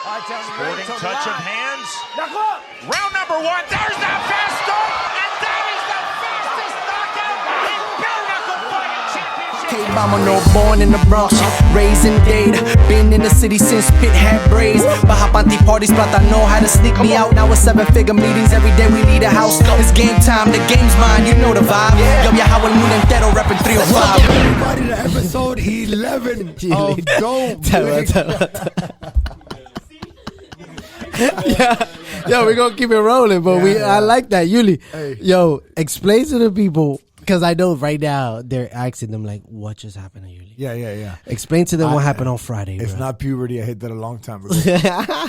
Sporting touch of hands. Round number one. There's that fast start, and that is the fastest knockout in bare knuckle fighting championship. Hey, mama, no born in the Bronx, raised in Dade. Been in the city since Pit had braids. Bahapanti parties, but I know how to sneak me out. Now it's 7-figure meetings every day. We need a house. It's game time. The game's mine. You know the vibe. Yo, viajaba el mundo entero, reppin' 305. Everybody to episode 11 of Don't Blink. Yeah. Yo, we're gonna keep it rolling, but I like that. Uly, yo, explain to the people, because I know right now they're asking them like, what just happened to Uly? Yeah. Explain to them what happened on Friday. It's bro. not puberty. I hit that a long time ago.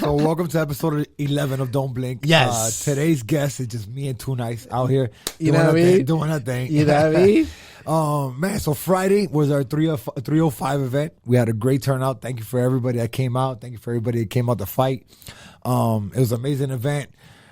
So welcome to episode 11 of Don't Blink. Yes. Today's guest is just me and Two Nice out here. You know what I mean? Doing our thing. You know what I mean? Man, so Friday was our 305 event. We had a great turnout. Thank you for everybody that came out. Thank you for everybody that came out to fight. It was an amazing event.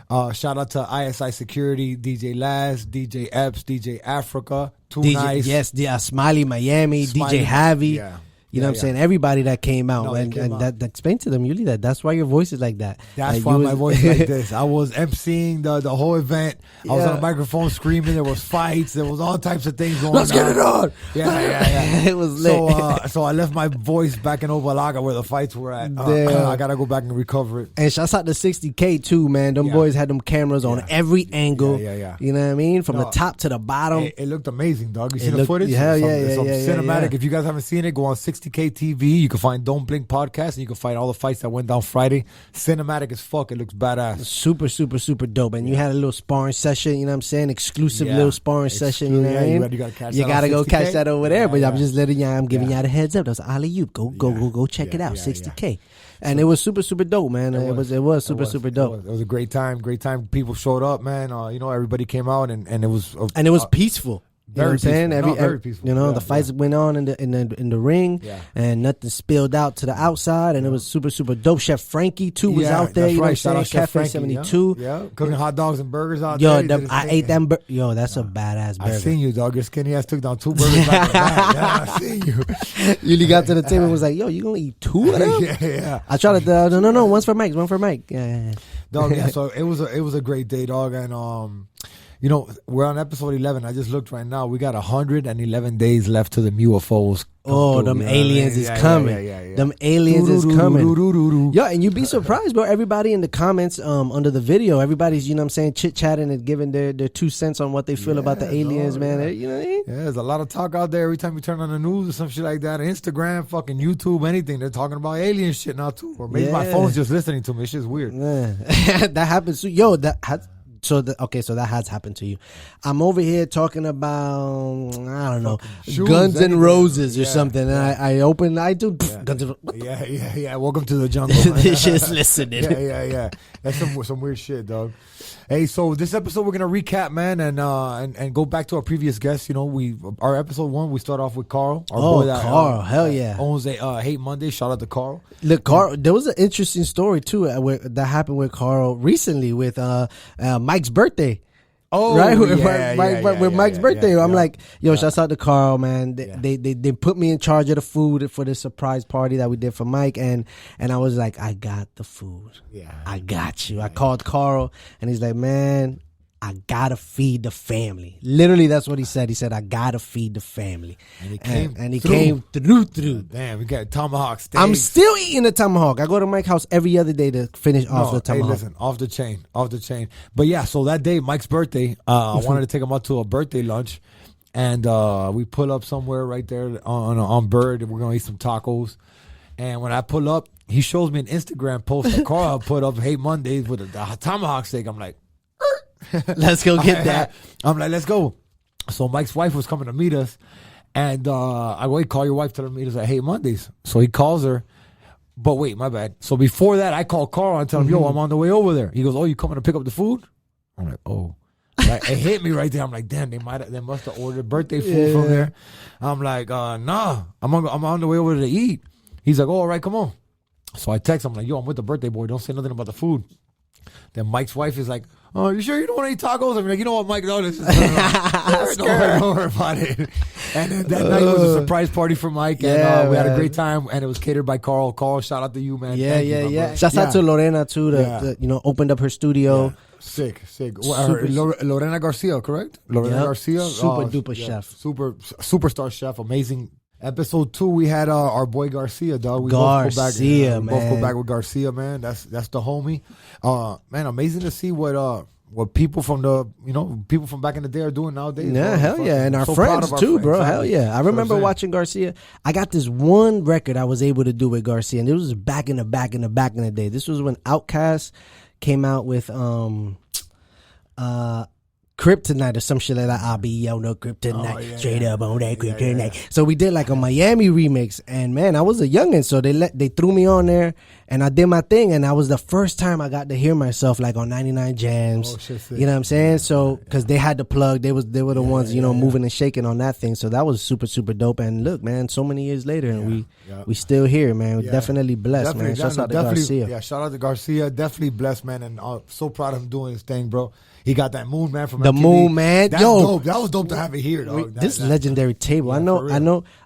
Shout out to ISI Security, DJ Laz, DJ Epps, DJ Africa, Too Nice. Yes, Smiley Miami, DJ Javi. Yeah. You know what I'm saying? Everybody that came out. No, and came out. That explain to them, Uly, that's why your voice is like that. That's like, why my voice is like this. I was emceeing the whole event. I was on a microphone screaming. There was fights. There was all types of things going on. Let's get it on. Yeah. It was lit. So I left my voice back in Ovalaga where the fights were at. I got to go back and recover it. And shouts out to 60K too, man. Them boys had them cameras on every angle. Yeah. You know what I mean? From the top to the bottom. It looked amazing, dog. You see the looked- footage? yeah, It's some yeah, cinematic. yeah. If you guys haven't seen it, go on 60K TV. You can find Don't Blink podcast, and you can find all the fights that went down Friday. Cinematic as fuck. It looks badass. Super dope. And you had a little sparring session, you know what I'm saying? Exclusive little sparring session, you know what I mean? You gotta catch You that gotta on go 60K. catch that over there. But I'm Yeah. just letting y'all, I'm giving y'all the heads up. That was alley-oop. Go check it out. 60K. And it was super dope, man. It was super dope. It was a great time. People showed up, man. Everybody came out, and it was And it was peaceful. You know what I'm saying? peaceful. Very peaceful. You know, Yeah, the fights went on in the ring, and nothing spilled out to the outside, and it was super dope. Chef Frankie too was out there. That's You know right. what I'm Shout saying? out Chef Cafe Frankie, 72. Yeah, cooking hot dogs and burgers out Yo, there. I ate them. Yo, that's a badass burger. I seen you, dog. Your skinny ass took down 2 burgers back to back. Yeah, I seen you. Uly got to the table and was like, "Yo, you gonna eat 2 of them?" Yeah. I tried to. No. One's for Mike. Yeah. Dog, yeah. So it was a great day, dog, and we're on episode 11. I just looked right now. We got 111 days left to the UFOs. Oh, them aliens is coming. Yeah. Them aliens is coming. coming. Yo, and you'd be surprised, bro. Everybody in the comments under the video, everybody's, you know what I'm saying, chit-chatting and giving their 2 cents on what they feel about the aliens, man. Yeah. You know what I mean? Yeah, there's a lot of talk out there every time you turn on the news or some shit like that. Instagram, fucking YouTube, anything. They're talking about alien shit now, too. Or maybe my phone's just listening to me. It's just weird. Yeah. That happens. Yo, so that has happened to you. I'm over here talking about, I don't know, shoes, Guns N' anything. Roses or Yeah, something. And I open Guns N' Roses. Yeah. Welcome to the jungle. This shit's listening. Yeah. That's some weird shit, dog. Hey, so this episode we're gonna recap, man, and go back to our previous guests. Our episode 1 we start off with Carl. Our boy that, Carl, hell yeah. Owns a Hate Monday. Shout out to Carl. Look, Carl, there was an interesting story too that happened with Carl recently with Mike's birthday. Oh, right, with Mike's birthday. I'm like, yo, shouts out to Carl, man. They put me in charge of the food for this surprise party that we did for Mike, and I was like, I got the food. Yeah, I got you. I called Carl, and he's like, man, I gotta feed the family. Literally, that's what he said. He said, I gotta feed the family. And he came through. Damn, we got tomahawk steak. I'm still eating the tomahawk. I go to Mike's house every other day to finish off the tomahawk. Hey, listen, off the chain. But yeah, so that day, Mike's birthday, I wanted to take him out to a birthday lunch, and we pull up somewhere right there on Bird, and we're gonna eat some tacos. And when I pull up, he shows me an Instagram post that Carl put up, Hate Mondays with a tomahawk steak. I'm like, let's go get that. I'm like, let's go. So Mike's wife was coming to meet us, and I go, hey, call your wife to meet us at Hate Mondays. So he calls her, but wait, my bad. So before that, I call Carl and tell him, yo, I'm on the way over there. He goes, oh, you coming to pick up the food? I'm like, oh. Like, it hit me right there. I'm like, damn, they must have ordered birthday food from there. I'm like, nah, I'm on the way over to eat. He's like, oh, all right, come on. So I text him, like, yo, I'm with the birthday boy. Don't say nothing about the food. Then Mike's wife is like, oh, you sure you don't want to eat tacos? I'm like, you know what, Mike? No, this is don't worry about it. And then that night was a surprise party for Mike, and we had a great time. And it was catered by Carl. Carl, shout out to you, man. Yeah, Thank yeah, you, yeah. Shouts out to Lorena too. Opened up her studio. Yeah. Sick. Lorena Garcia, correct? Lorena Garcia, super duper chef, superstar chef, amazing. Episode 2, we had our boy Garcia, dog. We Garcia, both go back with Garcia, man. That's the homie. Man, amazing to see what people from people from back in the day are doing nowadays. Yeah, bro. hell yeah, and our friends too, bro. Hell yeah, I remember watching Garcia. I got this one record I was able to do with Garcia, and it was back in the day. This was when Outkast came out with Kryptonite or some shit like that. I'll be on no Kryptonite, straight up on that Kryptonite. Yeah. So we did like a Miami remix, and man, I was a youngin', so they threw me on there, and I did my thing, and that was the first time I got to hear myself like on 99 Jams. You know what I'm saying? So because they had the plug, they were the ones moving and shaking on that thing. So that was super super dope. And look, man, so many years later, and we still here, man. We're definitely blessed, man. Shout out to Garcia. Yeah, shout out to Garcia. Definitely blessed, man, and so proud of him doing his thing, bro. He got that Moon Man from the MTV. Moon Man. That's dope. That was dope to have it here, dog. This legendary table. I know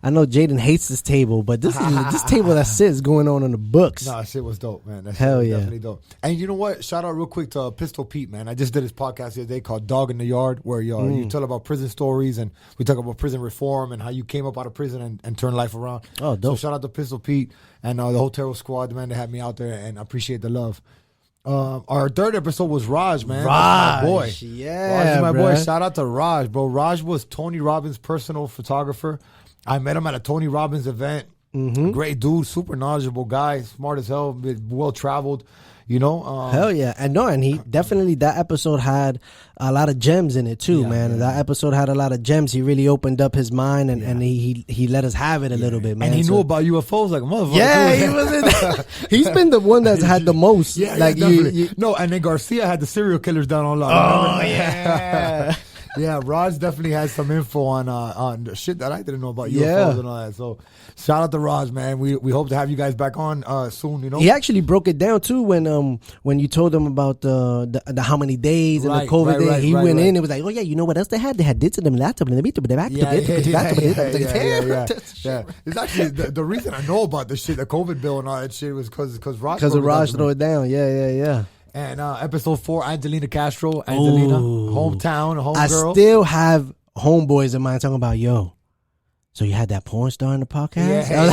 Jaden hates this table, but this is this table that sits going on in the books. Nah, shit was dope, man. That Hell yeah, definitely dope. And you know what? Shout out real quick to Pistol Pete, man. I just did his podcast the other day called Dog in the Yard, where you tell about prison stories, and we talk about prison reform and how you came up out of prison and turned life around. Oh, dope. So shout out to Pistol Pete and the whole Terror Squad, man. They had me out there, and I appreciate the love. Our third episode was Raj, man. Raj, my boy. Yeah, Raj is my bro. boy. Shout out to Raj, bro. Raj was Tony Robbins' personal photographer. I met him at a Tony Robbins event. Great dude, super knowledgeable guy, smart as hell, well traveled. Hell yeah, and he definitely, that episode had a lot of gems in it too, man. That episode had a lot of gems. He really opened up his mind, and he let us have it a little bit, man. And he knew about UFOs like a motherfucker. Yeah, he was in there. He's been the one that's had the most. Yeah, like no, and then Garcia had the serial killers down on lock. Oh yeah. Yeah, Raj definitely has some info on the shit that I didn't know about UFOs and all that. So shout out to Raj, man. We hope to have you guys back on soon. He actually broke it down too when you told him about the how many days and the COVID day. He went in and was like, oh yeah, you know what else they had? They had this and them laptop and Yeah. It's actually the reason I know about this shit, the COVID bill and all that shit, was because Raj threw it down. Yeah. And episode 4, Angelina Castro, hometown, homegirl. I still have homeboys of mine talking about, so you had that porn star in the podcast? Yeah, I was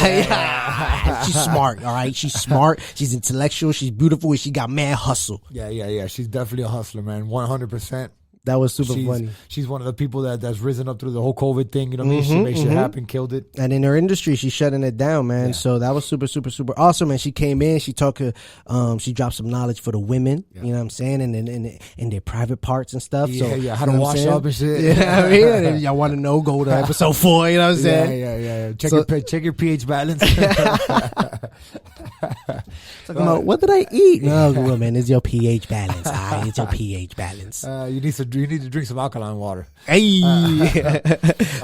like, she's smart, all right? She's smart, she's intellectual, she's beautiful, and she got mad hustle. Yeah. She's definitely a hustler, man, 100%. That was super funny. She's one of the people that's risen up through the whole COVID thing. You know what I mean? She made shit happen, killed it. And in her industry, she's shutting it down, man. Yeah. So that was super, super, super awesome. And she came in, she talked, she dropped some knowledge for the women. Yeah. You know what I'm saying? And in their private parts and stuff. Yeah, how to wash up and shit. Yeah, I mean, and y'all want to know? Go to episode 4. You know what I'm saying? Yeah. Check your pH balance. Talking about, what did I eat? No, woman, it's your pH balance. It's your pH balance. You need to drink some alkaline water. Hey.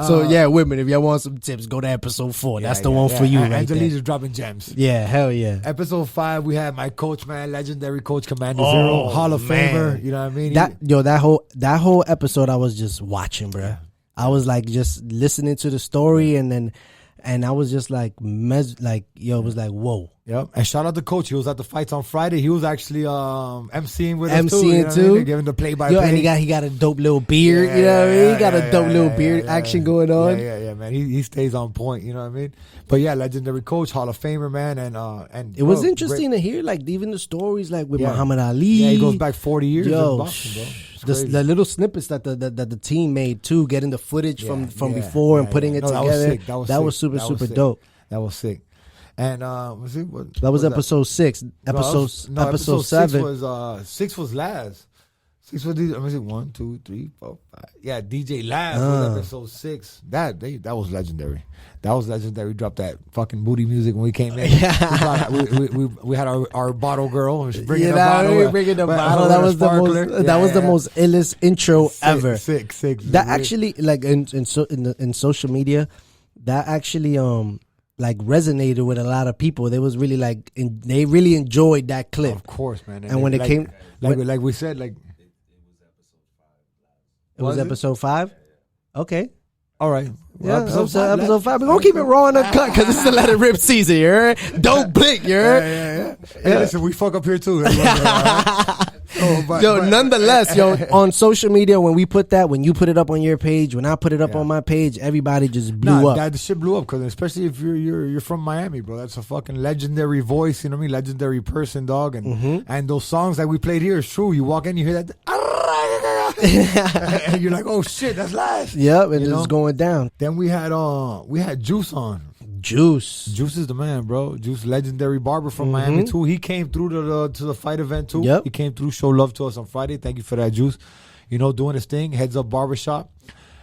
So yeah, women, if y'all want some tips, go to episode 4. That's the one for you, right? Angelina's dropping gems. Yeah, hell yeah. Episode 5, we had my coach, man, legendary coach, Commander Zero, Hall of Famer. You know what I mean? That whole episode, I was just watching, bro. Yeah. I was like just listening to the story, and I was just like, it was like, whoa. Yep. And shout out to Coach. He was at the fights on Friday. He was actually MCing with us too. You know too. Giving the play-by-play. And he got a dope little beard. You know what I mean? He got a dope little beard action going on. Yeah, man. He stays on point. You know what I mean? But yeah, legendary coach, Hall of Famer, man. And it was interesting to hear, like, even the stories, like with Muhammad Ali. Yeah, he goes back 40 years in boxing, bro. The little snippets that the team made too, getting the footage from before and putting it together. That was super dope. That was sick. And was it what? That was episode 6. Episode 7. 6 was last. 6 was DJ. Was it 1, 2, 3, 4, 5? Yeah, DJ Last was episode 6. That was legendary. That was legendary. We dropped that fucking booty music when we came in. we had our bottle girl. Bringing the bottle. That was the most illest intro ever. Sick. That actually, like in social media, that actually like resonated with a lot of people. They was really like they really enjoyed that clip. Of course, man. And when it came, like we said, like it was episode 5. Okay. All right. Yeah, episode 5. We're going to keep it raw and uncut because it's the Let It Rip season, you heard? Don't blink, you heard? Yeah. Hey, listen, we fuck up here too. Nonetheless, on social media, when you put it up on your page, when I put it up on my page, everybody just blew up. That shit blew up because especially if you're from Miami, bro. That's a fucking legendary voice, you know what I mean? Legendary person, dog. And those songs that we played here is true. You walk in, you hear that. And you're like, oh shit, that's live. Yep, and it's going down. Then we had Juice on. Juice is the man, bro. Juice, legendary barber from Miami too. He came through to the fight event too. Yep. He came through, show love to us on Friday. Thank you for that, Juice. Doing his thing. Heads Up Barbershop.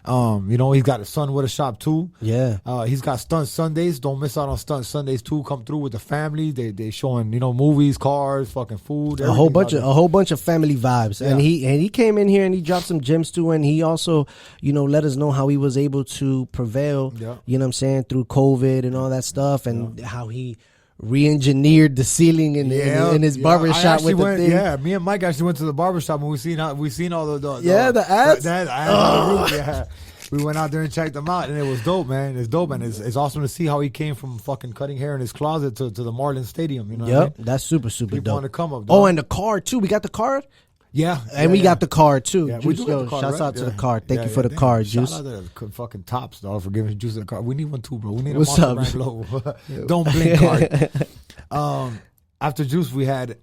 He's got a son with a shop too. Yeah. He's got Stunt Sundays. Don't miss out on Stunt Sundays too. Come through with the family. They showing movies, cars, fucking food. A whole bunch of family vibes. Yeah. And he came in here and he dropped some gems too. And he also let us know how he was able to prevail. Yeah. You know what I'm saying, through COVID and all that stuff, and how he re-engineered the ceiling in his barbershop with the thing. Yeah, me and Mike actually went to the barbershop and we seen all the ads. The ads on the roof, yeah. We went out there and checked them out, and it was dope, man. It's dope, and it's awesome to see how he came from fucking cutting hair in his closet to the Marlins Stadium. You know what I mean? That's super People dope. want to come up. Dog. Oh, and the card too. We got the card. Yeah, and we got the card too. Yeah, Juice, shouts out to the card. Thank you for the card, Juice. Shout out to the fucking Tops, dog, for giving Juice the card. We need one too, bro. We need What's a Monster brand logo. Don't blink card. After Juice, we had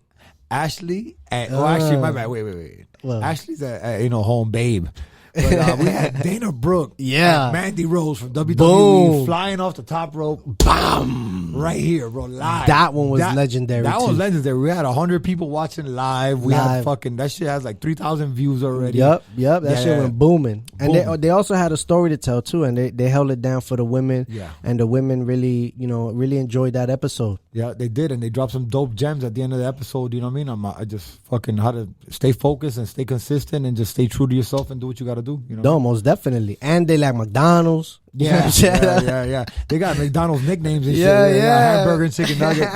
Ashley. Actually, my bad. Wait. Well, Ashley's a home babe. But we had Dana Brooke, and Mandy Rose from WWE flying off the top rope, bam, right here, bro, live. That one was legendary. That was legendary. We had 100 people watching live. We had that shit has like 3,000 views already. Yep. That shit went booming. And they also had a story to tell too, and they held it down for the women. Yeah. And the women really enjoyed that episode. Yeah, they did, and they dropped some dope gems at the end of the episode. You know what I mean? I just fucking how to stay focused and stay consistent and just stay true to yourself and do what you got to do. No, most definitely. And they like McDonald's. Yeah. They got McDonald's nicknames and shit. Yeah. Hamburger and chicken nugget.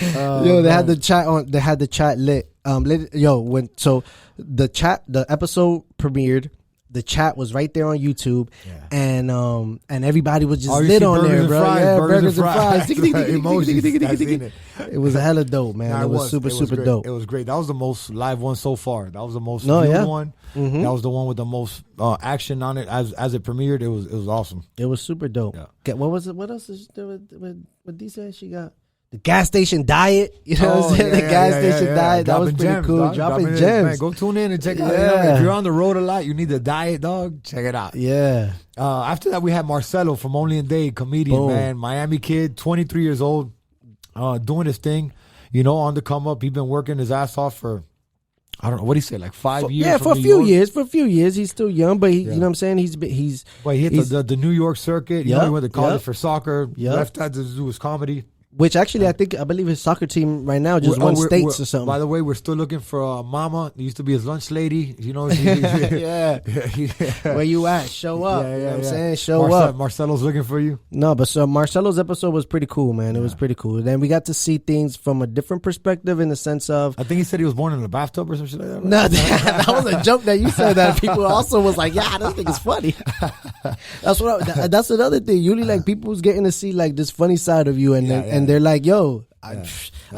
They had the chat on. They had the chat lit. The episode premiered. The chat was right there on YouTube, and everybody was just lit on there, bro. Burgers and fries. Emojis. It was a hella dope, man. It was super dope. It was great. That was the most live one so far. That was the most viewed one. Mm-hmm. That was the one with the most action on it as it premiered. It was awesome. It was super dope. Yeah. What was it? What else is there with D said she got? The gas station diet, you know what I'm saying? The gas station diet, that was pretty gems, cool. Dropping gems. Man, go tune in and check it out. If you're on the road a lot, you need the diet, dog, check it out. Yeah. After that, we had Marcelo from Only in Day, comedian, man. Miami kid, 23 years old, doing his thing, on the come up. He's been working his ass off for, I don't know, what do you say, like 5 years? Yeah, for a few years. For a few years. He's still young, but you know what I'm saying? He hit the New York circuit. He went to college for soccer. Left that to do his comedy. Which actually, I believe his soccer team right now just won states or something. By the way, we're still looking for a mama. It used to be his lunch lady. Where you at? Show up. You know what I'm saying? Show up. Marcelo's looking for you. No, but so Marcelo's episode was pretty cool, man. It was pretty cool. Then we got to see things from a different perspective in the sense of... I think he said he was born in a bathtub or some shit like that. Right? No, that was a joke that you said that. People also was like, yeah, this thing is funny. That's another thing. Usually, like, people was getting to see, like, this funny side of you, and they're like, yo, I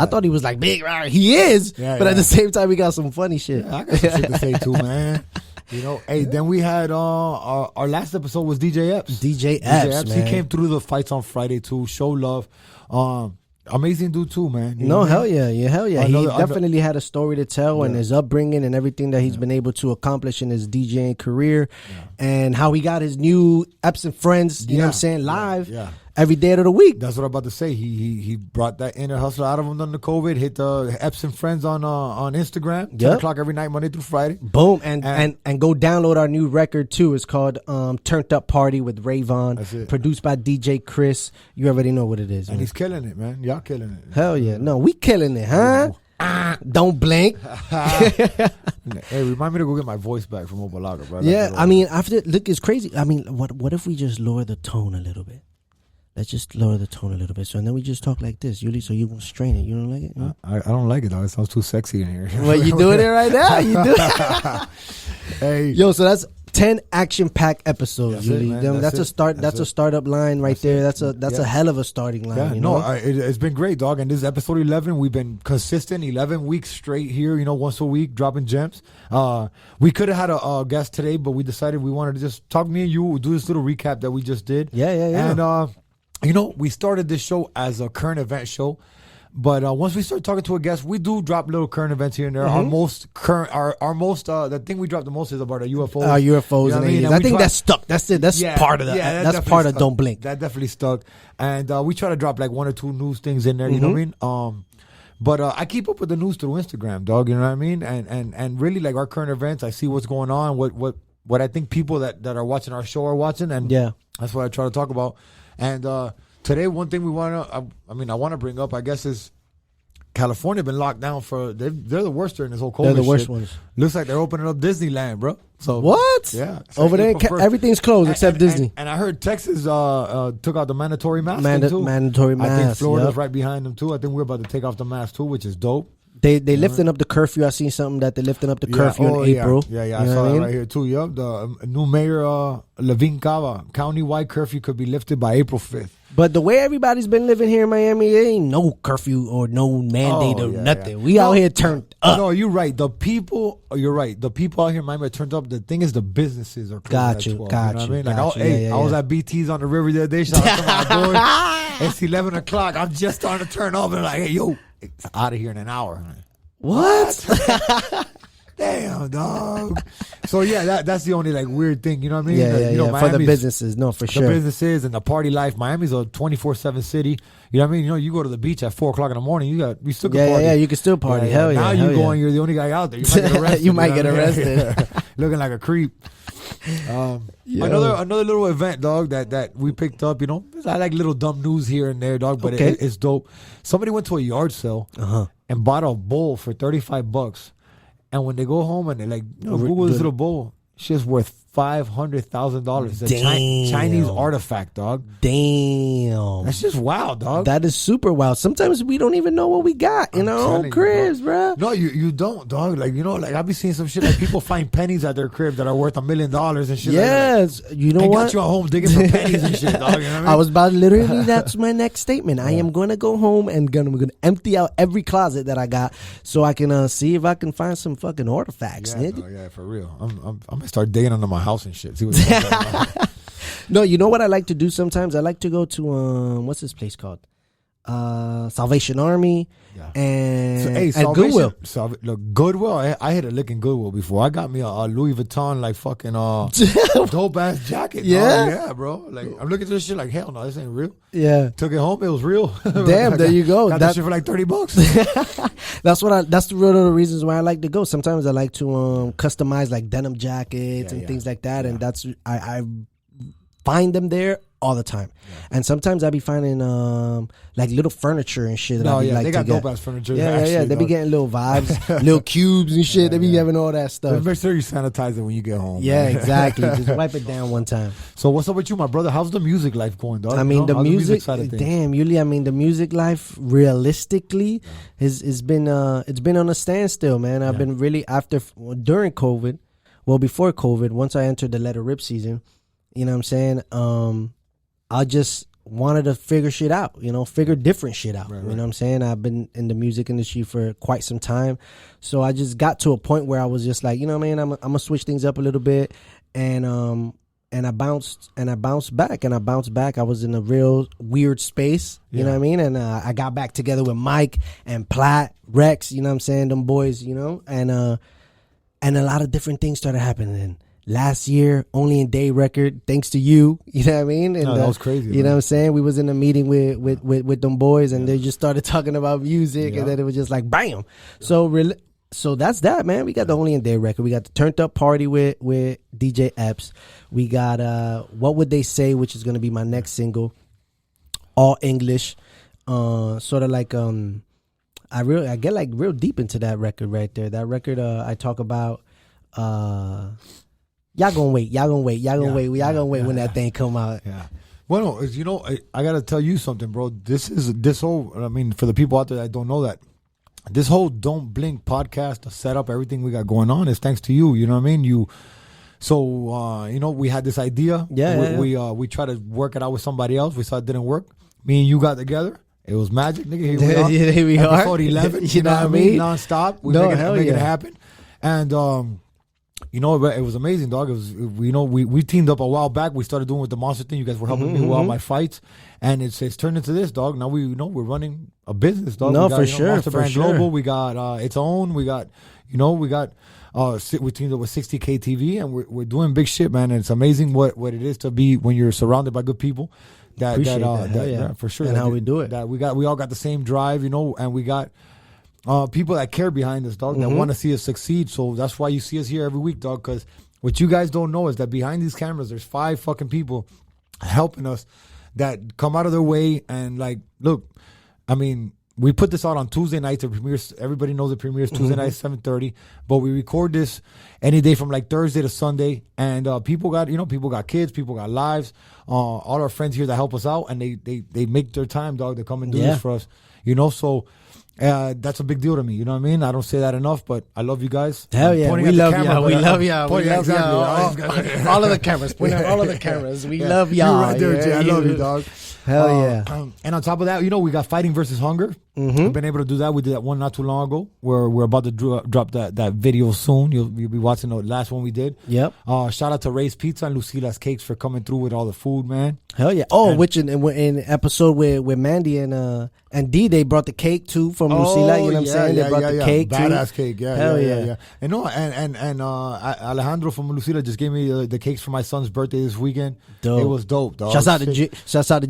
thought he was like big, right? He is, but at the same time, we got some funny shit. I got some shit to say too, man. Then we had our last episode was DJ Epps. DJ Epps, man. He came through the fights on Friday too. Show love. Amazing dude too, man. Hell yeah. He definitely had a story to tell and his upbringing and everything that he's been able to accomplish in his DJing career and how he got his new Epps and Friends, you know what I'm saying, live. Every day of the week. That's what I'm about to say. He brought that inner hustle out of him under COVID. Hit the Epps and Friends on Instagram. 10 o'clock every night, Monday through Friday. Boom. And go download our new record too. It's called Turned Up Party with Rayvon. Produced by DJ Chris. You already know what it is. And man. He's killing it, man. Y'all killing it. Hell yeah. No, we killing it, huh? Don't blink. Hey, remind me to go get my voice back from Obalaga, bro. Yeah, I mean, look, it's crazy. I mean, what if we just lower the tone a little bit? Let's just lower the tone a little bit. So, and then we just talk like this, Uly, so you won't strain it. You don't like it? No? I don't like it, though. It sounds too sexy in here. Well, you doing it right now. You do it. Hey. Yo, so that's 10 action-packed episodes. That's it, man. That's a start. That's a startup line right there. That's a hell of a starting line. Yeah, you know? it's been great, dog. And this is episode 11. We've been consistent 11 weeks straight here, once a week, dropping gems. We could have had a guest today, but we decided we wanted to just talk, me and you, we'll do this little recap that we just did. Yeah. And, we started this show as a current event show. But once we start talking to a guest, we do drop little current events here and there. Our most current, our most, the thing we drop the most is about our UFOs. UFOs and aliens. I think that's stuck. That's it. That's part of that. Yeah, that's part of Don't Blink. That definitely stuck. And we try to drop like 1 or 2 news things in there. You know what I mean? But I keep up with the news through Instagram, dog. You know what I mean? And really like our current events. I see what's going on. What I think people that are watching our show are watching. And that's what I try to talk about. And today, one thing I want to bring up, I guess, is California been locked down they're the worst during this whole COVID. They're the worst shit. ones. Looks like they're opening up Disneyland, bro. So what? Yeah, over there, everything's closed except Disney. And I heard Texas took out the mandatory mask too. Mandatory mask. I think Florida's right behind them too. I think we're about to take off the mask too, which is dope. They lifting up the curfew. I seen something that they're lifting up the curfew in April. Yeah, I saw that right here too. Yep, the new mayor Levine Cava, county-wide curfew could be lifted by April 5th. But the way everybody's been living here in Miami, there ain't no curfew or no mandate or nothing. Yeah. We out here turned up. No, you're right. You're right. The people out here in Miami are turned up. The thing is, the businesses are closed. Got you. You know what I mean? I was at BT's on the river the other day. Shout out to my boy. It's 11 o'clock. I'm just starting to turn off and like, hey, yo, it's out of here in an hour. What? Damn, dog. So yeah, that's the only like weird thing, you know what I mean? Yeah. For the businesses, for sure. The businesses and the party life. Miami's a 24/7 city. You know what I mean? You go to the beach at 4 o'clock in the morning. You still can party. Yeah, you can still party. Hell yeah. Now you're the only guy out there. You might get arrested. Looking like a creep. Another little event, dog, that we picked up. I like little dumb news here and there, dog, but it's dope. Somebody went to a yard sale and bought a bowl for $35. And when they go home and they like, Google this little bowl, shit's worth $500,000. It's a Chinese artifact, dog. Damn. That's just wild, dog. That is super wild. Sometimes we don't even know what we got in our own cribs, bro. No, you don't, dog. Like, I be seeing some shit like people find pennies at their crib that are worth $1 million and shit. Yes. Like that. You know what? Got you at home digging for pennies and shit, dog. You know what I mean? I was about literally, that's my next statement. I am going to go home and I'm going to empty out every closet that I got so I can see if I can find some fucking artifacts. Yeah, for real. I'm going to start digging under my house and shit. See what's No, you know what I like to do sometimes? I like to go to what's this place called? Salvation Army and Goodwill. Goodwill. I hit a lick in Goodwill before. I got me a Louis Vuitton like fucking dope ass jacket. Yeah, bro. Like I'm looking at this shit like hell no, this ain't real. Yeah, took it home. It was real. Damn, there you go. Got that shit for like $30. That's one of the reasons why I like to go. Sometimes I like to customize like denim jackets and things like that, and that's I find them there all the time. And sometimes I be finding like little furniture and shit that I be like they got to get. dope ass furniture. Yeah. They be getting little vibes, little cubes and shit. They be having all that stuff. Just make sure you sanitize it when you get home. Yeah, exactly. Just wipe it down one time. So what's up with you, my brother? How's the music life going, dog? I mean, the music side of things? Damn, Uly. I mean, the music life realistically has been it's been on a standstill, man. I've been really during COVID, before COVID, once I entered the Let It Rip season, you know what I'm saying? I just wanted to figure shit out, figure different shit out. Right. You know what I'm saying? I've been in the music industry for quite some time. So I just got to a point where I was just like, man, I'm going to switch things up a little bit. And I bounced back. I was in a real weird space, you know what I mean? And I got back together with Mike and Platt, Rex, you know what I'm saying? Them boys, and a lot of different things started happening. Last year, Only in Day record, thanks to you know what I mean? And that was crazy. You know what I'm saying? We was in a meeting with them boys, and they just started talking about music, and then it was just like, bam. Yeah. So that's that, man. We got the Only in Day record. We got the Turned Up Party with DJ Epps. We got What Would They Say, which is going to be my next single. All English. Sort of like, I get like real deep into that record right there. That record, I talk about... Y'all gonna wait when that thing come out. Yeah. Well, I gotta tell you something, bro. This whole, for the people out there that don't know that, this whole Don't Blink podcast, the setup, everything we got going on is thanks to you. You know what I mean? So we had this idea. We tried to work it out with somebody else. We saw it didn't work. Me and you got together. It was magic, nigga. Here we are. Here we are. Episode 11. You know what I mean? Non-stop. We make it happen. And it was amazing, dog. It was we teamed up a while back. We started doing with the Monster thing. You guys were helping me with all my fights, and it's turned into this, dog. Now we're running a business, dog. No, we got, for sure, Monster for Brand sure. Global. We got its own. We got we teamed up with 60K TV, and we're doing big shit, man. And it's amazing what it is to be when you're surrounded by good people. Appreciate that. Yeah, for sure. And how we do it. That we all got the same drive, and we got people that care behind us, dog, that want to see us succeed. So that's why you see us here every week, dog, because what you guys don't know is that behind these cameras, there's 5 fucking people helping us that come out of their way. And like, look, I mean, we put this out on Tuesday nights. It premieres. Everybody knows it premieres Tuesday night, 7:30. But we record this any day from like Thursday to Sunday. And people got kids, people got lives. All our friends here that help us out, and they make their time, dog, to come and do this for us. So that's a big deal to me. You know what I mean? I don't say that enough, but I love you guys. Hell yeah, we love y'all. We love y'all. All of the cameras. Point out all of the cameras. We love y'all. You're right there, Jay. I love you, dog. Hell yeah. And on top of that, we got Fighting versus Hunger. We've been able to do that. We did that one not too long ago. We're about to drop that video soon. You'll be watching the last one we did. Yep. Shout out to Ray's Pizza and Lucila's Cakes for coming through with all the food, man. Hell yeah. Oh, which in episode with Mandy and D, they brought the cake too from Lucila. You know what I'm saying? They brought the cake too. Badass cake. Yeah. Hell yeah. And Alejandro from Lucila just gave me the cakes for my son's birthday this weekend. Dope. It was dope, dog. Shouts out to JR. Shouts out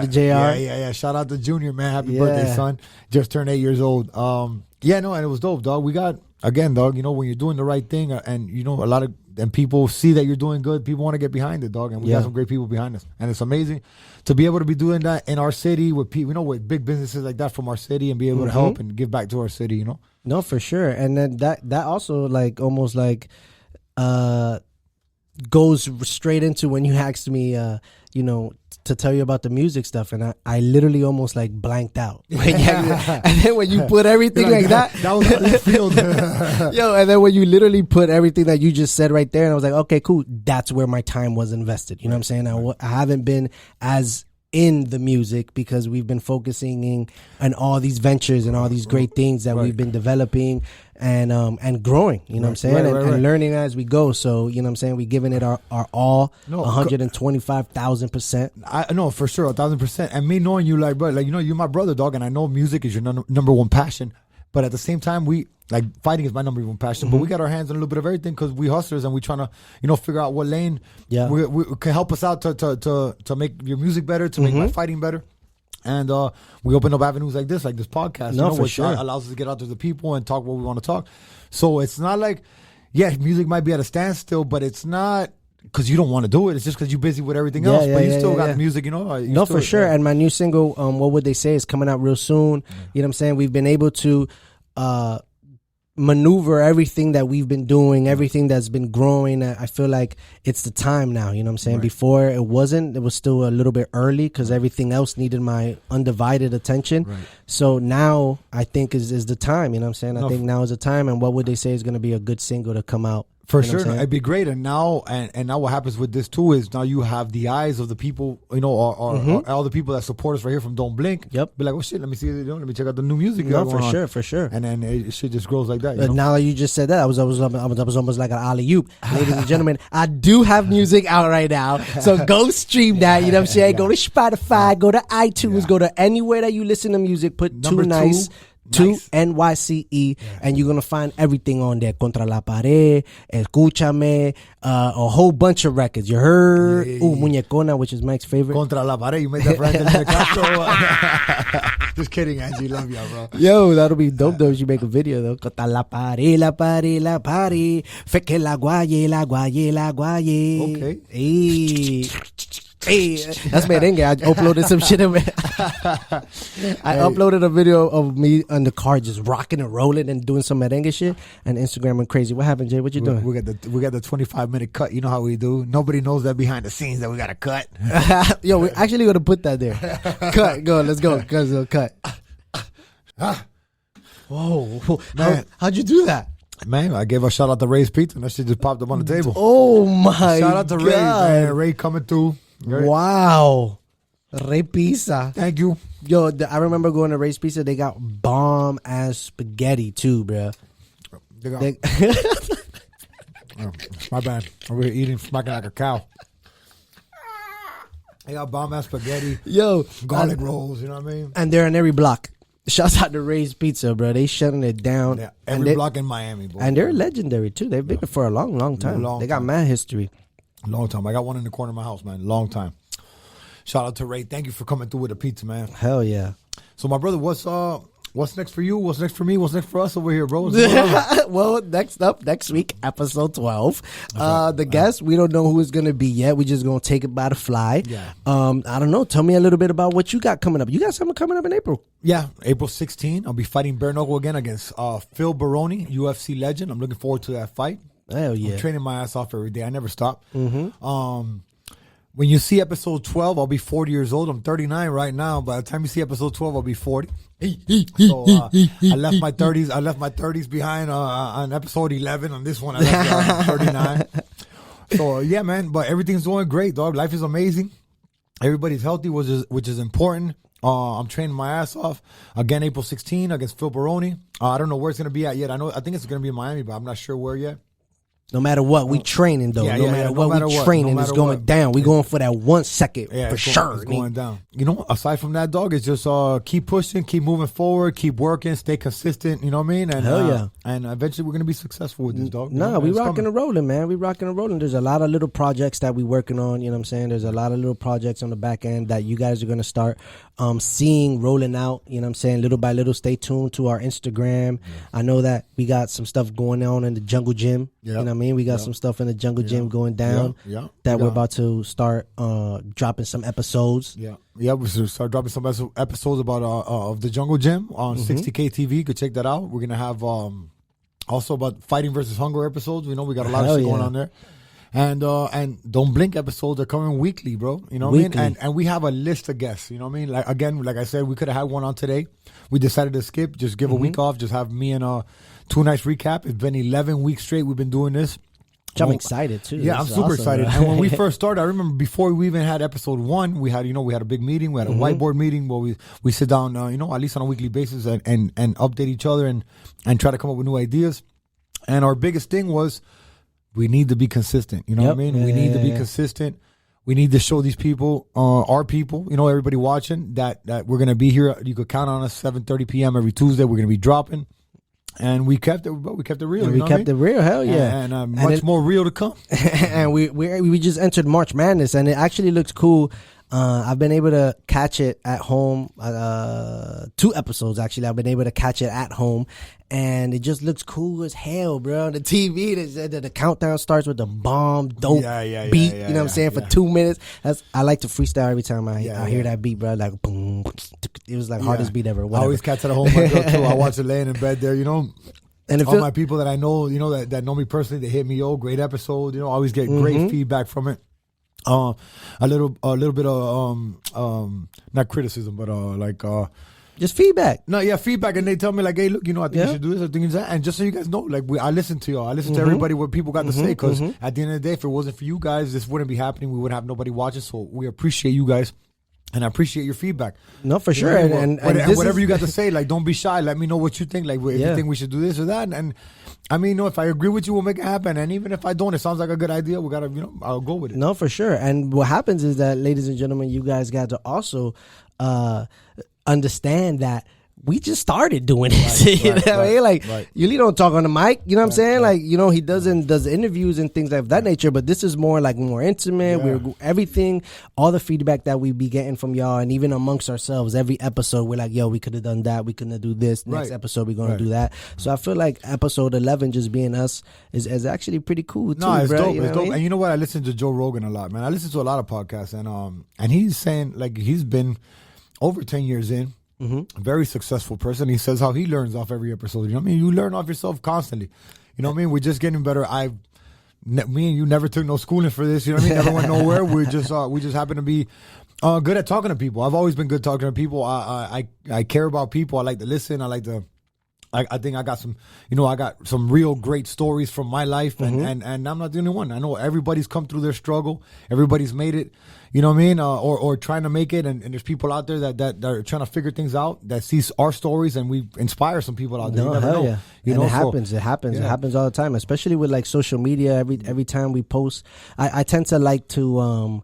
to JR. Yeah. Shout out to Junior, man. Happy birthday, son. Just turned 8 years old. And it was dope, dog. We got, again, dog, when you're doing the right thing and, a lot of and people see that you're doing good, people want to get behind it, dog. And we got some great people behind us. And it's amazing to be able to be doing that in our city with people, with big businesses like that from our city and be able to help and give back to our city, No, for sure. And then that also like almost like goes straight into when you asked me, to tell you about the music stuff, and I literally almost like blanked out. And then when you put everything like that was left field. And then when you literally put everything that you just said right there, and I was like, okay, cool. That's where my time was invested. You know what I'm saying? I haven't been as in the music because we've been focusing on all these ventures and all these great things that we've been developing and growing, you know what I'm saying? And learning as we go. So, you know what I'm saying? We're giving it our all, 125,000%. I know, for sure, 1,000%. And me knowing you, like, bro, like, you're my brother, dog, and I know music is your number one passion. But at the same time, fighting is my number one passion. But we got our hands on a little bit of everything because we hustlers and we trying to, figure out what lane we can help us out to make your music better, to make my fighting better. And we open up avenues like this podcast, which allows us to get out to the people and talk what we want to talk. So it's not like, music might be at a standstill, but it's not because you don't want to do it. It's just because you're busy with everything else. But you still got the music, No, for sure. And my new single, What Would They Say, is coming out real soon. You know what I'm saying? We've been able to maneuver everything that we've been doing, everything that's been growing. I feel like it's the time now, you know what I'm saying? Before it wasn't. It was still a little bit early because everything else needed my undivided attention. So now I think is the time, you know what I'm saying? I think now is the time, and What Would They Say is going to be a good single to come out. For sure, it'd be great. And now, and now, what happens with this too is now you have the eyes of the people, or all the people that support us right here from Don't Blink. Yep. Be like, oh shit, let me see, let me check out the new music. No, for sure. And then it shit just grows like that. Now that you just said that, I was almost like an alley-oop. Ladies and gentlemen, I do have music out right now, so go stream that. You know what I'm saying? Go to Spotify, go to iTunes, go to anywhere that you listen to music. Put Too Nice. NYCE, and you're gonna find everything on there. Contra la Pared, Escúchame, a whole bunch of records. You heard Muñecona, which is Mike's favorite. Contra la Pared, you made that for Anthony Castro. Just kidding, Angie, love you, bro. Yo, that'll be dope though if you make a video though. Contra la pared, la pared, la pared, fe que la guaye, la guaye, la guaye. Okay. Hey, that's merengue. I uploaded some shit of it. I uploaded a video of me on the car just rocking and rolling and doing some merengue shit, and Instagram went crazy. What happened, Jay? What you doing? We got the 25-minute cut. You know how we do. Nobody knows that behind the scenes that we got to cut. Yo, we're actually gonna put that there. Cut. Go. Let's go. Cut. Whoa. How'd you do that? Man, I gave a shout out to Ray's Pizza, and that shit just popped up on the table. Oh my Shout out to Ray, God. man. Ray coming through. Wow. Ray Pizza. Thank you. Yo, I remember going to Ray's Pizza. They got bomb ass spaghetti too, bro. Oh, my bad. Over here eating, smacking like a cow. They got bomb ass spaghetti. Yo, garlic rolls, you know what I mean? And they're in every block. Shouts out to Ray's Pizza, bro. They shutting it down. Yeah, every block in Miami, bro. And they're legendary too. They've been there for a long, long time. They got mad history. Long time. I got one in the corner of my house, man. Long time. Shout out to Ray. Thank you for coming through with the pizza, man. Hell yeah. So, my brother, what's next for you? What's next for me? What's next for us over here, bro? Well, next week, episode 12. The guest, we don't know who it's going to be yet. We just going to take it by the fly. Yeah. I don't know. Tell me a little bit about what you got coming up. You got something coming up in April? Yeah, April 16. I'll be fighting bare knuckle again against Phil Baroni, UFC legend. I'm looking forward to that fight. Hell yeah. I'm training my ass off every day. I never stop. Mm-hmm. When you see episode 12, I'll be 40 years old. I'm 39 right now. By the time you see episode 12, I'll be 40. So I left my 30s. I left my 30s behind on episode 11. On this one, I left 39. So yeah, man. But everything's going great, dog. Life is amazing. Everybody's healthy, which is important. I'm training my ass off again. April 16 against Phil Baroni. I don't know where it's gonna be at yet. I think it's gonna be in Miami, but I'm not sure where yet. No matter what, we training though. No matter what, we training. It's going down. We going for that 1 second for sure. It's going down. You know, aside from that, dog, it's just keep pushing, keep moving forward, keep working, stay consistent. You know what I mean? And, hell yeah. And eventually we're gonna be successful with this, dog. No, we rocking and rolling, man. We rocking and rolling. There's a lot of little projects that we working on. You know what I'm saying? There's a lot of little projects on the back end that you guys are gonna start seeing rolling out. You know what I'm saying? Little by little. Stay tuned to our Instagram. Yeah. I know that we got some stuff going on in the Jungle Gym. Yep. You know what I mean? We got some stuff in the Jungle Gym going down that we're about to start dropping some episodes. Yeah, we should start dropping some episodes about of the Jungle Gym on 60K TV. You could check that out. We're gonna have also about fighting versus hunger episodes. We know we got a lot of shit going on there. And Don't Blink episodes are coming weekly, bro. You know what I mean? And we have a list of guests. You know what I mean? Like again, like I said, we could have had one on today. We decided to skip, just give a week off, just have me and 2 nights recap. It's been 11 weeks straight we've been doing this. I'm excited too. Yeah, I'm super excited. And when we first started, I remember before we even had episode 1, we had a big meeting. We had a whiteboard meeting where we sit down, at least on a weekly basis and update each other and try to come up with new ideas. And our biggest thing was we need to be consistent. You know what I mean? We need to be consistent. We need to show these people, our people, everybody watching that we're going to be here. You could count on us 7:30 p.m. every Tuesday. We're going to be dropping. And we kept it real. We kept it real. Hell yeah. And much more real to come. And we just entered March Madness, and it actually looks cool. I've been able to catch it at home. 2 episodes actually. I've been able to catch it at home, and it just looks cool as hell, bro. On the TV, the countdown starts with the bomb dope beat. You know what I'm saying? For 2 minutes. I like to freestyle every time I hear that beat, bro. Like boom. It was like hardest beat ever. Whatever. I always catch it at home myself too. I watch it laying in bed there. And all my people that I know, that know me personally, they hit me. Great episode. I always get great feedback from it. A little bit of not criticism, but just feedback. No, yeah, feedback, and they tell me like, hey, look, I think you should do this, I think you should that, and just so you guys know, like, I listen to y'all, I listen to everybody what people got to say, because at the end of the day, if it wasn't for you guys, this wouldn't be happening. We wouldn't have nobody watching. So we appreciate you guys. And I appreciate your feedback. No, for sure. And whatever you got to say, like, don't be shy. Let me know what you think. Like, if you think we should do this or that. And I mean, if I agree with you, we'll make it happen. And even if I don't, it sounds like a good idea. We gotta, I'll go with it. No, for sure. And what happens is that, ladies and gentlemen, you guys got to also understand that we just started doing this. You know what I mean? Like, Uly don't talk on the mic. You know what I'm saying? Like, he does interviews and things of that nature. But this is more intimate. We're everything, all the feedback that we be getting from y'all, and even amongst ourselves, every episode we're like, yo, we could have done that. We couldn't do this. Next episode we're gonna do that. So I feel like episode 11 just being us is actually pretty cool too. No, it's bro. dope. It's dope. I mean? And you know what? I listen to Joe Rogan a lot, man. I listen to a lot of podcasts, and he's saying like he's been over 10 years in. Very successful person. He says how he learns off every episode. You know what I mean? You learn off yourself constantly. You know what I mean? We're just getting better. Me and you never took no schooling for this. You know what I mean? Never went nowhere. We just happen to be good at talking to people. I've always been good talking to people. I care about people. I like to listen. I like to I think I got some, I got some real great stories from my life, and I'm not the only one. I know everybody's come through their struggle. Everybody's made it, you know what I mean? Or trying to make it, and there's people out there that are trying to figure things out, that sees our stories, and we inspire some people out there. No, you never hell know. yeah. You know, it happens. It happens all the time, especially with like social media. Every time we post, I tend to like to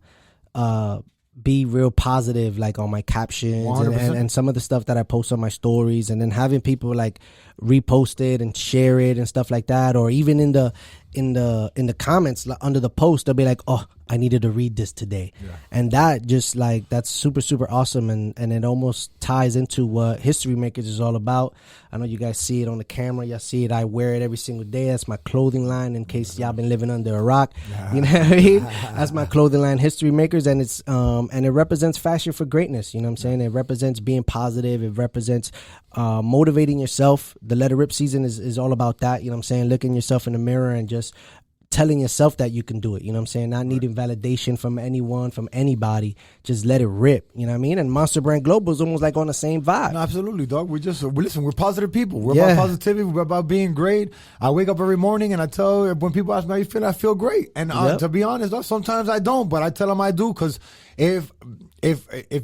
be real positive, like on my captions and some of the stuff that I post on my stories, and then having people like repost it and share it and stuff like that, or even in the comments under the post, they'll be like, "Oh, I needed to read this today," and that just like that's super awesome, and it almost ties into what History Makers is all about. I know you guys see it on the camera, y'all see it. I wear it every single day. That's my clothing line. In case y'all been living under a rock, you know what I mean? That's my clothing line, History Makers, and it's and it represents fashion for greatness. You know what I'm saying? It represents being positive. It represents motivating yourself. The Let It Rip season is all about that. You know what I'm saying? Looking yourself in the mirror and just telling yourself that you can do it. You know what I'm saying? Not needing validation from anyone, from anybody. Just let it rip. You know what I mean? And Monster Brand Global is almost like on the same vibe. No, absolutely, dog. We're positive people. We're about positivity. We're about being great. I wake up every morning and I tell, when people ask me how you feel, I feel great. And to be honest, dog, sometimes I don't, but I tell them I do, because if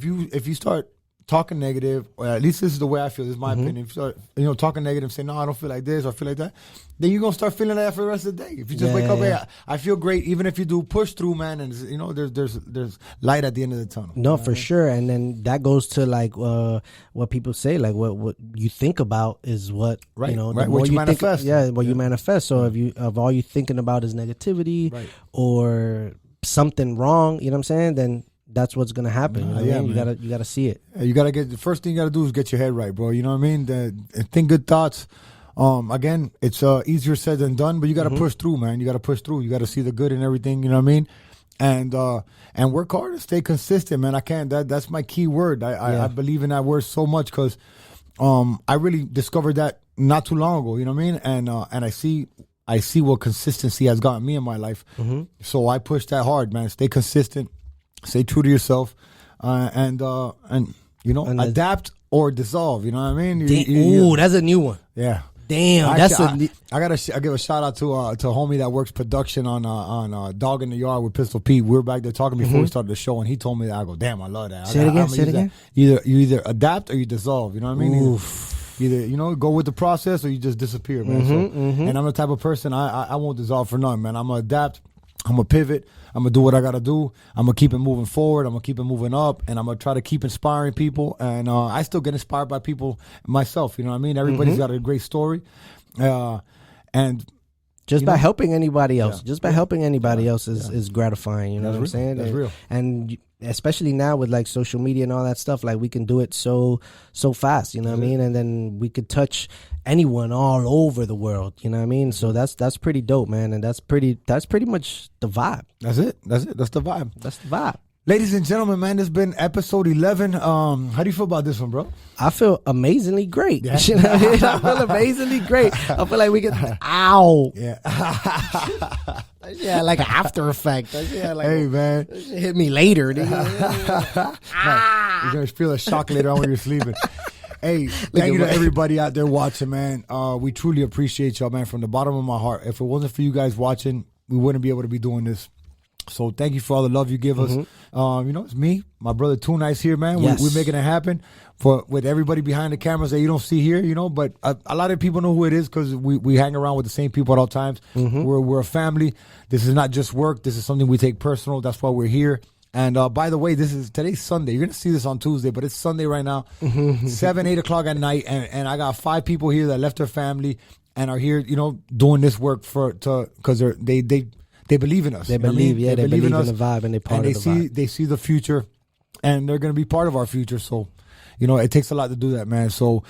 you start talking negative, or at least this is the way I feel, this is my opinion. If you start, talking negative, say, no, I don't feel like this or I feel like that, then you're going to start feeling that for the rest of the day. If you just wake up, hey, I feel great, even if you do push through, man, and there's light at the end of the tunnel. No, for sure. And then that goes to like what people say, like what you think about is what, right. The what more you manifest. You manifest. So if all you're thinking about is negativity or something wrong, you know what I'm saying, then that's what's gonna happen. You gotta see it. You gotta get, the first thing you gotta do is get your head right, bro. You know what I mean? Think good thoughts. Again, it's easier said than done, but you gotta push through, man. You gotta push through. You gotta see the good in everything. You know what I mean? And work hard and stay consistent, man. That's my key word. I believe in that word so much, because I really discovered that not too long ago. You know what I mean? And I see what consistency has gotten me in my life. So I push that hard, man. Stay consistent. Stay true to yourself, and adapt or dissolve. You know what I mean? That's a new one. Yeah. Damn, I give a shout out to a homie that works production on Dog in the Yard with Pistol Pete. We were back there talking before we started the show, and he told me that. I go, damn, I love that. Say it again. You either adapt or you dissolve. You know what I mean? Either go with the process or you just disappear, man. And I'm the type of person, I won't dissolve for none, man. I'm gonna adapt. I'm gonna pivot. I'm gonna do what I gotta do. I'm gonna keep it moving forward. I'm gonna keep it moving up, and I'm gonna try to keep inspiring people. And I still get inspired by people myself. You know what I mean? Everybody's got a great story, and just by helping anybody else, helping anybody else is gratifying. You know what I'm saying? That's real. And especially now with like social media and all that stuff, like we can do it so fast. You know what I mean? And then we could touch anyone all over the world. You know what I mean? So that's pretty dope, man. And that's pretty much the vibe. That's it. That's the vibe. That's the vibe. Ladies and gentlemen, man, this has been episode 11. How do you feel about this one, bro? I feel amazingly great. Yeah. You know what I mean? I feel amazingly great. I feel like we can. Ow. Yeah. Yeah, like an after effect. Hey, man. That shit hit me later. You're gonna feel a shock later on when you're sleeping. Hey, thank you to everybody out there watching, man. We truly appreciate y'all, man, from the bottom of my heart. If it wasn't for you guys watching, we wouldn't be able to be doing this. So thank you for all the love you give us. It's me, my brother Two Nice here, man. Yes. We're making it happen with everybody behind the cameras that you don't see here, but a lot of people know who it is because we hang around with the same people at all times. We're a family. This is not just work. This is something we take personal. That's why we're here. And by the way, today's Sunday. You're going to see this on Tuesday, but it's Sunday right now, 7, 8 o'clock at night. And I got 5 people here that left their family and are here, doing this work because they believe in us. They believe, they believe in us, the vibe, and they're part of the vibe. They see the future, and they're going to be part of our future. So, it takes a lot to do that, man. So,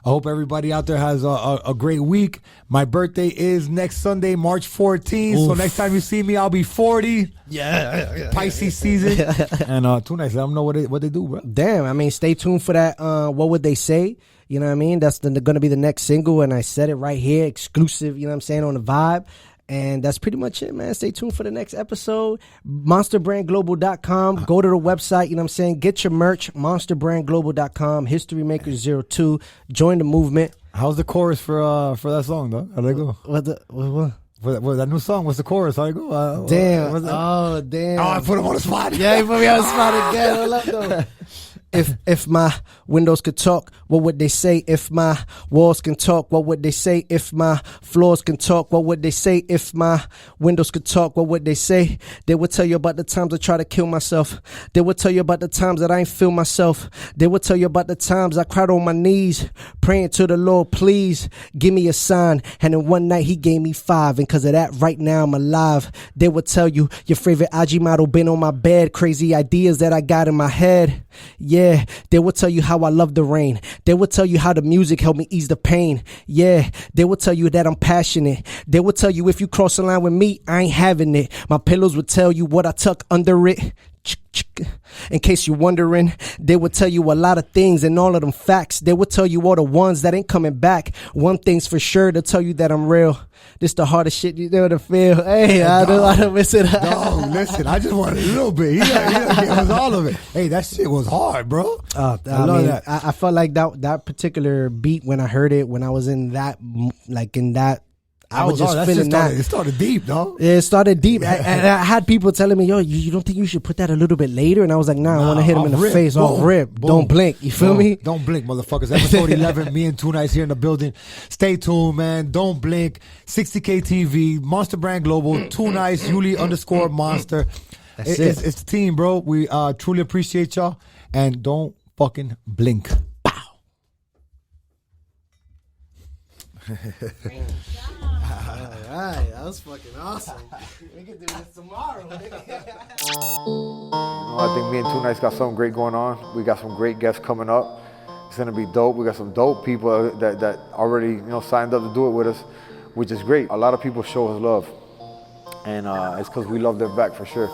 I hope everybody out there has a great week. My birthday is next Sunday, March 14th. Oof. So next time you see me, I'll be 40. Yeah. Pisces season. And Too Nice, let them know what they do, bro. Damn, I mean, stay tuned for that. What would they say? You know what I mean? That's going to be the next single, and I said it right here, exclusive, you know what I'm saying, on the vibe. And that's pretty much it, man. Stay tuned for the next episode. MonsterBrandGlobal.com. Go to the website, you know what I'm saying? Get your merch, MonsterBrandGlobal.com, History Makers 02. Join the movement. How's the chorus for that song, though? How'd it go? What? For that new song, what's the chorus? How'd it go? Damn. Damn. Oh, I put him on the spot. Yeah, you put me on the spot again. I love though. If my windows could talk, what would they say? If my walls can talk, what would they say? If my floors can talk, what would they say? If my windows could talk, what would they say? They would tell you about the times I tried to kill myself. They would tell you about the times that I ain't feel myself. They would tell you about the times I cried on my knees, praying to the Lord, please give me a sign. And then one night he gave me 5, and cause of that right now I'm alive. They would tell you your favorite IG model been on my bed, crazy ideas that I got in my head. Yeah, they will tell you how I love the rain. They will tell you how the music helped me ease the pain. Yeah, they will tell you that I'm passionate. They will tell you if you cross the line with me, I ain't having it. My pillows would tell you what I tuck under it. In case you're wondering, they will tell you a lot of things and all of them facts. They will tell you all the ones that ain't coming back. One thing's for sure, they'll tell you that I'm real. This the hardest shit you ever feel. Hey, I don't miss it. No, listen, I just wanted a little bit. He gave us all of it. Hey, that shit was hard, bro. I love that. I felt like that particular beat when I heard it, when I was in that, I was just feeling that. It started deep, dog. Yeah, it started deep. I had people telling me, yo, you don't think you should put that a little bit later? And I was like, nah, I want to hit him in the face. Off rip. Boom. Don't blink. You feel me? Don't blink, motherfuckers. Episode 11, me and Two Nice here in the building. Stay tuned, man. Don't blink. 60K TV, Monster Brand Global, Two Nice, Uly_Monster. It's the team, bro. We truly appreciate y'all. And don't fucking blink. Pow. Alright, that was fucking awesome. We can do this tomorrow. I think me and Two Nice got something great going on. We got some great guests coming up. It's gonna be dope. We got some dope people that already signed up to do it with us, which is great. A lot of people show us love, and it's because we love them back for sure.